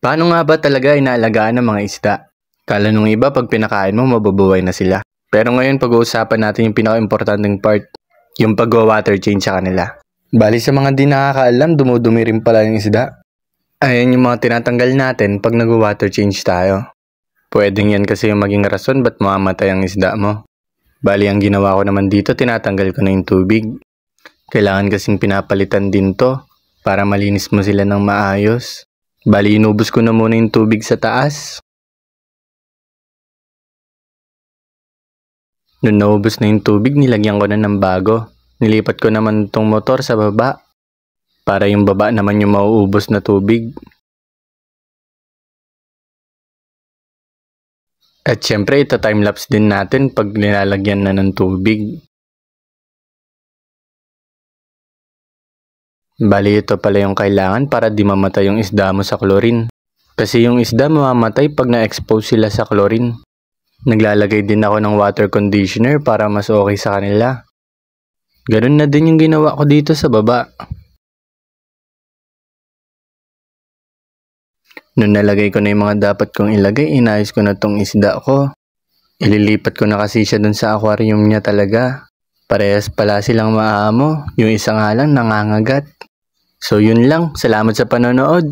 Paano nga ba talaga inaalagaan ng mga isda? Kala nung iba pag pinakain mo mabubuhay na sila. Pero ngayon pag-uusapan natin yung pinaka-importanting part, yung pag-water change sa kanila. Bali sa mga di nakakaalam, dumudumi rin pala yung isda. Ayan yung mga tinatanggal natin pag nag-water change tayo. Pwedeng yan kasi yung maging rason ba't mamamatay ang isda mo. Bali ang ginawa ko naman dito, tinatanggal ko na yung tubig. Kailangan kasing pinapalitan din to para malinis mo sila ng maayos. Bali inubos ko na muna yung tubig sa taas. Nung naubos na yung tubig, nilagyan ko na ng bago. Nilipat ko naman itong motor sa baba para yung baba naman yung mauubos na tubig. At syempre ito timelapse din natin pag nilalagyan na ng tubig. Bali ito pala yung kailangan para di mamatay yung isda mo sa chlorine. Kasi yung isda mamamatay pag na-expose sila sa chlorine. Naglalagay din ako ng water conditioner para mas okay sa kanila. Ganun na din yung ginawa ko dito sa baba. Nung nalagay ko na yung mga dapat kong ilagay, inayos ko na tong isda ko. Ililipat ko na kasi siya dun sa aquarium niya talaga. Parehas pala silang maamo. Yung isa nga lang nangangagat. So yun lang. Salamat sa panonood.